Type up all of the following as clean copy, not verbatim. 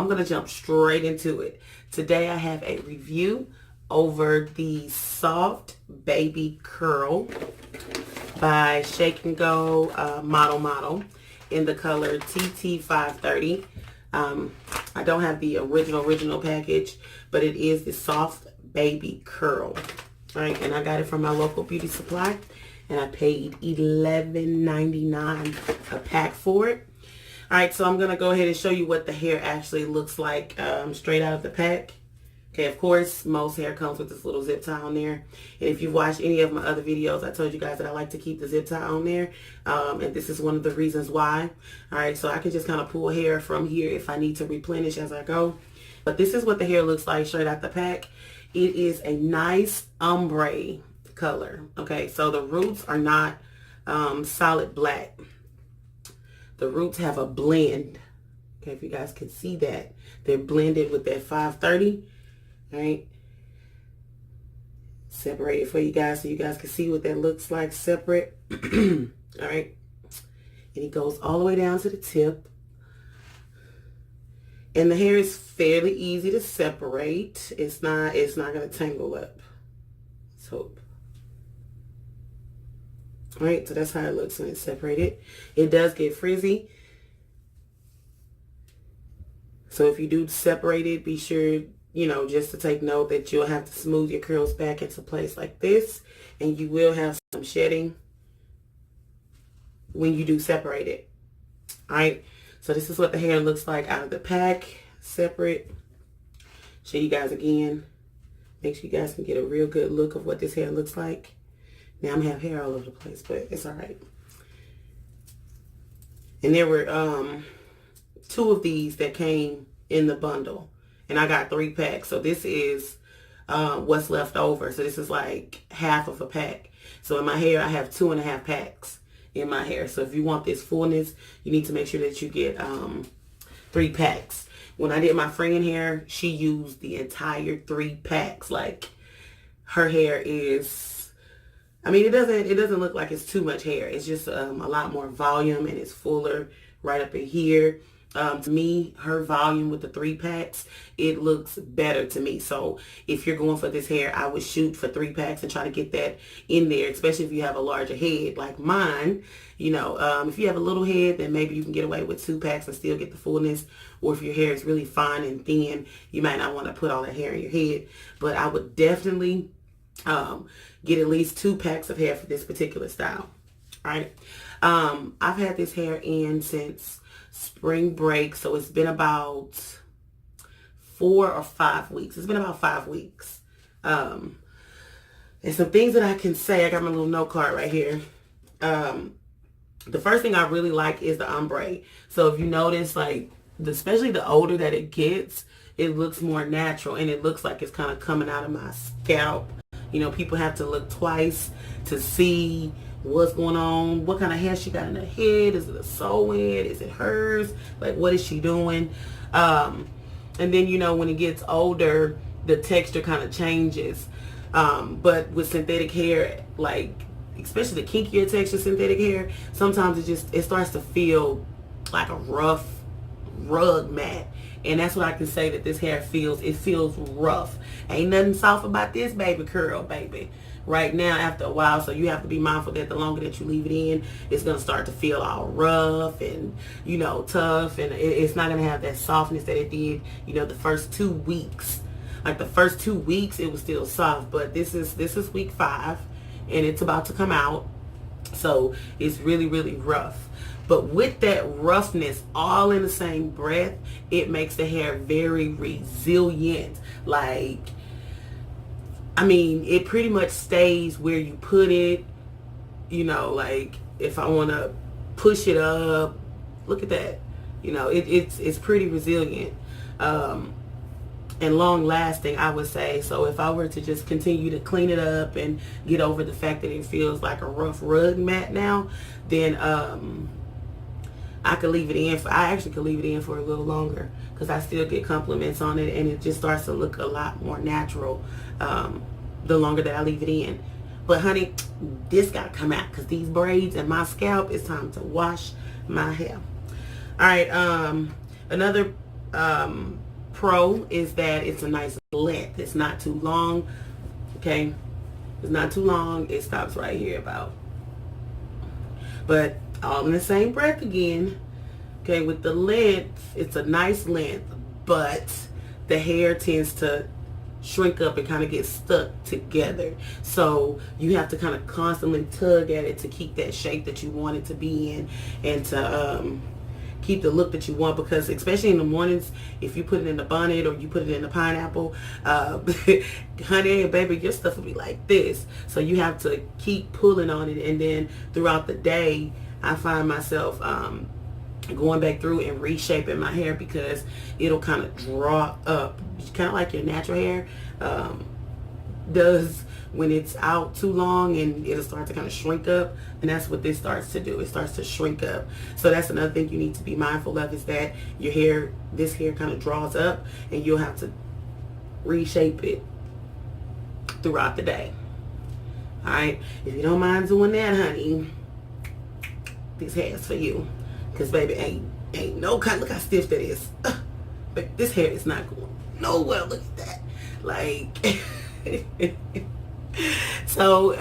I'm going to jump straight into it. Today I have a review over the Soft Baby Curl by Shake and Go Model in the color TT530. I don't have the original package, but it is the Soft Baby Curl. All right, and I got it from my local beauty supply, and I paid $11.99 a pack for it. All right, so I'm going to go ahead and show you what the hair actually looks like straight out of the pack. Okay, of course, most hair comes with this little zip tie on there. And if you've watched any of my other videos, I told you guys that I like to keep the zip tie on there. And this is one of the reasons why. All right, so I can just kind of pull hair from here if I need to replenish as I go. But this is what the hair looks like straight out the pack. It is a nice ombre color. Okay, so the roots are not solid black. The roots have a blend. Okay, if you guys can see that. They're blended with that 530. All right. Separate it for you guys so you guys can see what that looks like separate. All right. And it goes all the way down to the tip. And the hair is fairly easy to separate. It's not going to tangle up. Let's hope. All right, so that's how it looks when it's separated. It does get frizzy. So if you do separate it, be sure, you know, just to take note that you'll have to smooth your curls back into place like this. And you will have some shedding when you do separate it. All right, so this is what the hair looks like out of the pack, separate. Show you guys again. Make sure you guys can get a real good look of what this hair looks like. Now I'm gonna have hair all over the place, but it's all right. And there were 2 of these that came in the bundle, and I got 3 packs. So this is what's left over. So this is like half of a pack. So in my hair, I have 2.5 packs in my hair. So if you want this fullness, you need to make sure that you get 3 packs. When I did my friend hair, she used the entire 3 packs. Like, her hair is, I mean, it doesn't look like it's too much hair. It's just a lot more volume, and it's fuller right up in here. To me, her volume with the 3 packs, it looks better to me. So if you're going for this hair, I would shoot for 3 packs and try to get that in there, especially if you have a larger head like mine. You know, if you have a little head, then maybe you can get away with 2 packs and still get the fullness. Or if your hair is really fine and thin, you might not want to put all that hair in your head. But I would definitely get at least 2 packs of hair for this particular style. All right. I've had this hair in since spring break, so it's been about 4 or 5 weeks. It's been about 5 weeks. And some things that I can say, I got my little note card right here. The first thing I really like is the ombre. So if you notice, like, especially the older that it gets, it looks more natural, and it looks like it's kind of coming out of my scalp. You know, people have to look twice to see what's going on, what kind of hair she got in her head. Is it a sew-in? Is it hers? Like, what is she doing? And then, you know, when it gets older, the texture kind of changes. But with synthetic hair, like, especially the kinkier texture synthetic hair, sometimes it starts to feel like a rough rug mat. And that's what I can say that this hair feels. It feels rough. Ain't nothing soft about this baby curl, baby. Right now, after a while, so you have to be mindful that the longer that you leave it in, it's going to start to feel all rough and, you know, tough. And it's not going to have that softness that it did, you know, the first 2 weeks. Like, the first 2 weeks, it was still soft. But this is week 5, and it's about to come out. So it's really, really rough. But with that roughness all in the same breath, it makes the hair very resilient. Like, I mean, it pretty much stays where you put it. You know, like, if I want to push it up, look at that. You know, it's pretty resilient. And long lasting, I would say. So if I were to just continue to clean it up and get over the fact that it feels like a rough rug mat now, then I could leave it in. I actually could leave it in for a little longer, because I still get compliments on it, and it just starts to look a lot more natural the longer that I leave it in. But honey, this got to come out, because these braids and my scalp, it's time to wash my hair. All right, another pro is that it's a nice length. It's not too long. Okay, it's not too long. It stops right here about. But all in the same breath again. Okay, with the length, it's a nice length, but the hair tends to shrink up and kind of get stuck together. So you have to kind of constantly tug at it to keep that shape that you want it to be in, and to keep the look that you want, because especially in the mornings, if you put it in the bonnet or you put it in the pineapple, honey and baby, your stuff will be like this. So you have to keep pulling on it, and then throughout the day I find myself going back through and reshaping my hair, because it'll kind of draw up, kind of like your natural hair does when it's out too long, and it'll start to kind of shrink up. And that's what this starts to do. It starts to shrink up. So that's another thing you need to be mindful of, is that your hair, this hair kind of draws up, and you'll have to reshape it throughout the day. All right, if you don't mind doing that, honey, this hair is for you. Because baby, ain't no kind. Look how stiff that is. But this hair is not going nowhere. Look at that. Like, so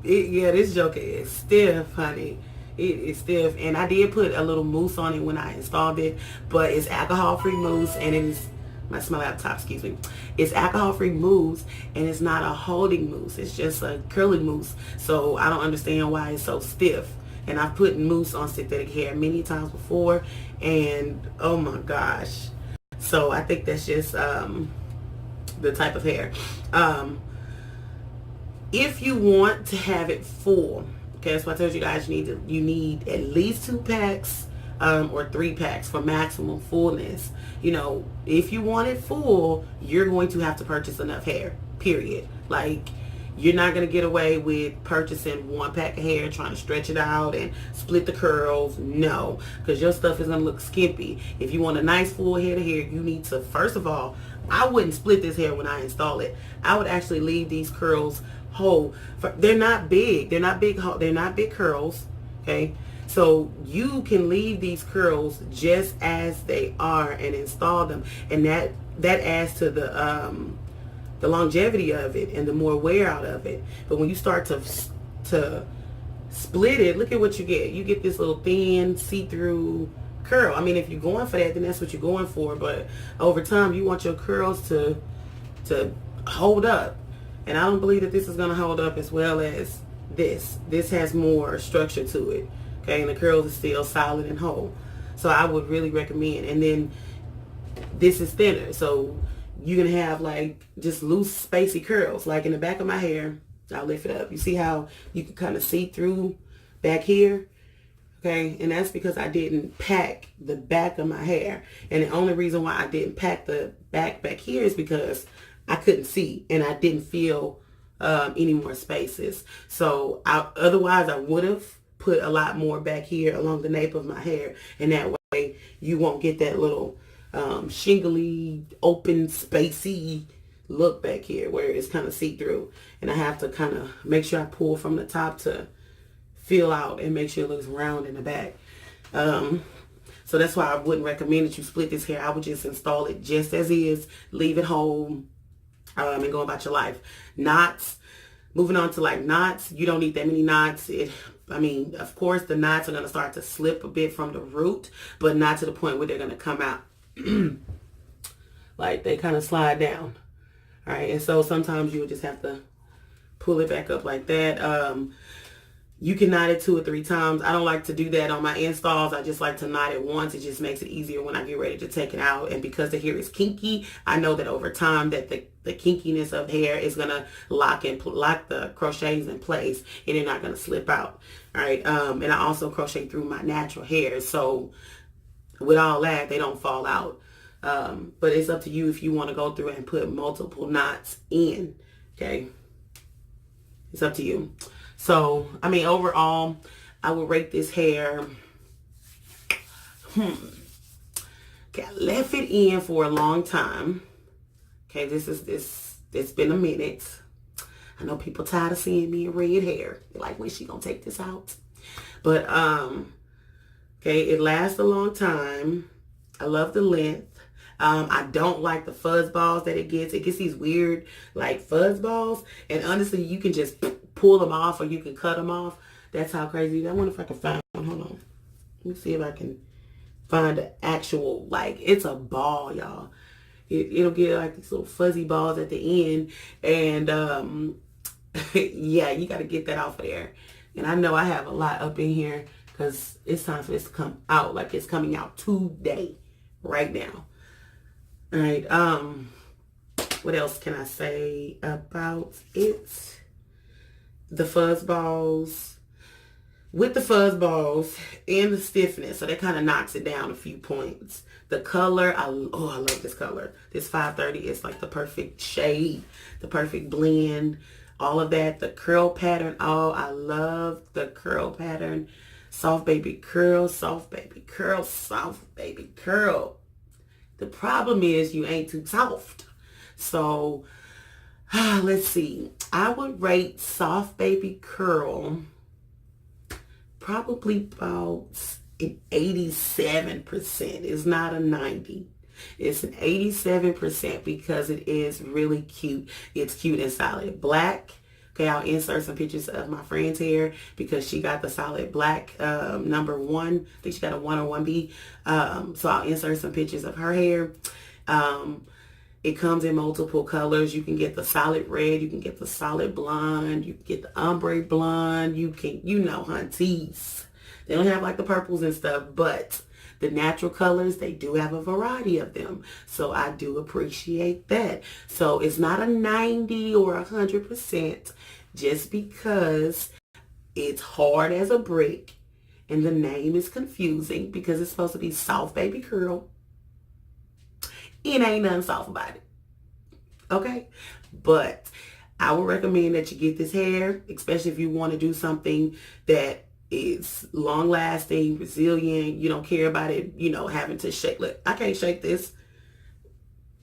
yeah, this joker is stiff, honey. It is stiff, and I did put a little mousse on it when I installed it, but it's alcohol-free mousse, and it is my laptop. Excuse me. It's alcohol-free mousse, and it's not a holding mousse. It's just a curling mousse. So I don't understand why it's so stiff. And I've put mousse on synthetic hair many times before, and oh my gosh. So I think that's just the type of hair. If you want to have it full, okay, that's why I told you guys you need at least 2 packs or 3 packs for maximum fullness. You know, if you want it full, you're going to have to purchase enough hair, period. Like, you're not going to get away with purchasing 1 pack of hair, trying to stretch it out and split the curls. No, because your stuff is going to look skimpy. If you want a nice full head of hair, you need to, first of all, I wouldn't split this hair when I install it. I would actually leave these curls whole. They're not big. They're not big curls. Okay. So you can leave these curls just as they are and install them. And that adds to the longevity of it and the more wear out of it. But when you start to split it, look at what you get. You get this little thin see-through curl. I mean, if you're going for that, then that's what you're going for. But over time, you want your curls to hold up. And I don't believe that this is going to hold up as well as this. This has more structure to it. Okay, and the curls are still solid and whole. So I would really recommend. And then this is thinner, so you're going to have like just loose, spacey curls. Like in the back of my hair, I'll lift it up. You see how you can kind of see through back here? Okay, and that's because I didn't pack the back of my hair. And the only reason why I didn't pack the back here is because I couldn't see and I didn't feel any more spaces. So otherwise I would have put a lot more back here along the nape of my hair. And that way you won't get that little shingly, open, spacey look back here where it's kind of see-through. And I have to kind of make sure I pull from the top to feel out and make sure it looks round in the back. So that's why I wouldn't recommend that you split this hair. I would just install it just as is, leave it whole, and go about your life. Knots, moving on to like knots, you don't need that many knots. I mean, of course, the knots are going to start to slip a bit from the root, but not to the point where they're going to come out. Like they kind of slide down. All right, and so sometimes you would just have to pull it back up like that. You can knot it 2 or 3 times. I don't like to do that on my installs. I just like to knot it once. It just makes it easier when I get ready to take it out. And because the hair is kinky, I know that over time that the kinkiness of hair is going to lock the crochets in place, and they're not going to slip out. All right. And I also crochet through my natural hair. So with all that, they don't fall out. But it's up to you if you want to go through and put multiple knots in. Okay. It's up to you. So, I mean, overall, I would rate this hair. Okay, I left it in for a long time. Okay, it's been a minute. I know people tired of seeing me in red hair. They're like, when she gonna take this out? But, okay, it lasts a long time. I love the length. I don't like the fuzz balls that it gets. It gets these weird like fuzz balls, and honestly, you can just pull them off or you can cut them off. That's how crazy. I wonder if I can find one. Hold on. Let me see if I can find an actual, like, it's a ball, y'all. It'll get like these little fuzzy balls at the end, and yeah, you got to get that off of there. And I know I have a lot up in here because it's time for this to come out. Like, it's coming out today, right now. All right. What else can I say about it? The fuzz balls. With the fuzz balls and the stiffness, so that kind of knocks it down a few points. The color, I love this color. This 530 is like the perfect shade, the perfect blend, all of that. The curl pattern, I love the curl pattern. Soft baby curl, soft baby curl, soft baby curl. The problem is you ain't too soft. So, let's see. I would rate soft baby curl probably about an 87%. It's not a 90. It's an 87% because it is really cute. It's cute and solid black. Okay, I'll insert some pictures of my friend's hair because she got the solid black number 1. I think she got a 1 or 1B. So I'll insert some pictures of her hair. It comes in multiple colors. You can get the solid red. You can get the solid blonde. You can get the ombre blonde. You can, hunties. They don't have like the purples and stuff, but the natural colors, they do have a variety of them. So I do appreciate that. So it's not a 90 or 100% just because it's hard as a brick and the name is confusing because it's supposed to be soft baby curl. It ain't nothing soft about it. Okay? But I would recommend that you get this hair, especially if you want to do something that is long lasting, resilient. You don't care about it, having to shake. Look, I can't shake this.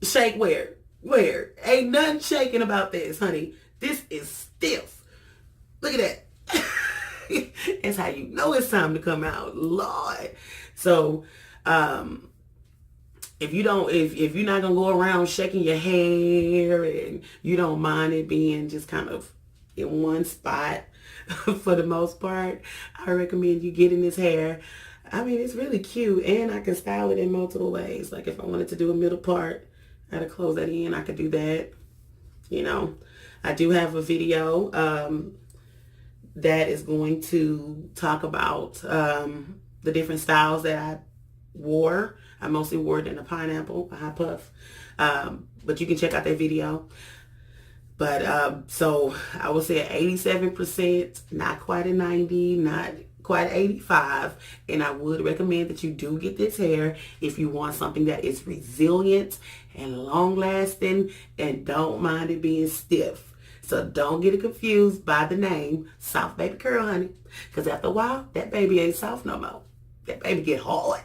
Shake where? Where? Ain't nothing shaking about this, honey. This is stiff. Look at that. That's how you know it's time to come out. Lord. So, if you're not gonna go around shaking your hair and you don't mind it being just kind of in one spot for the most part, I recommend you getting this hair. I mean, it's really cute and I can style it in multiple ways. Like if I wanted to do a middle part, I had to close that in, I could do that. I do have a video that is going to talk about the different styles that I wore. I mostly wore it in a pineapple, a high puff. But you can check out that video. But so I would say an 87%, not quite a 90, not quite 85. And I would recommend that you do get this hair if you want something that is resilient and long lasting and don't mind it being stiff. So don't get it confused by the name Soft Baby Curl, honey. Because after a while, that baby ain't soft no more. That baby get hard.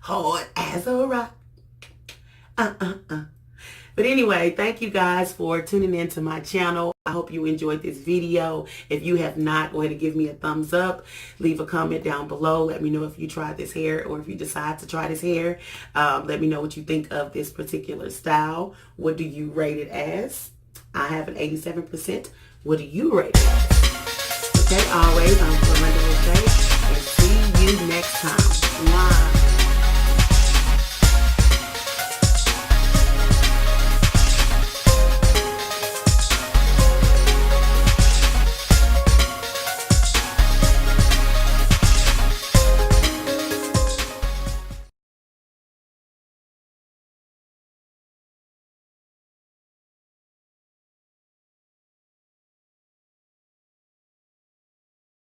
Hard as a rock. But anyway, thank you guys for tuning in to my channel. I hope you enjoyed this video. If you have not, go ahead and give me a thumbs up. Leave a comment down below. Let me know if you tried this hair or if you decide to try this hair. Let me know what you think of this particular style. What do you rate it as? I have an 87%. What do you rate it as? Okay, always, I'm Miranda Crochet, and see you next time. Mwah.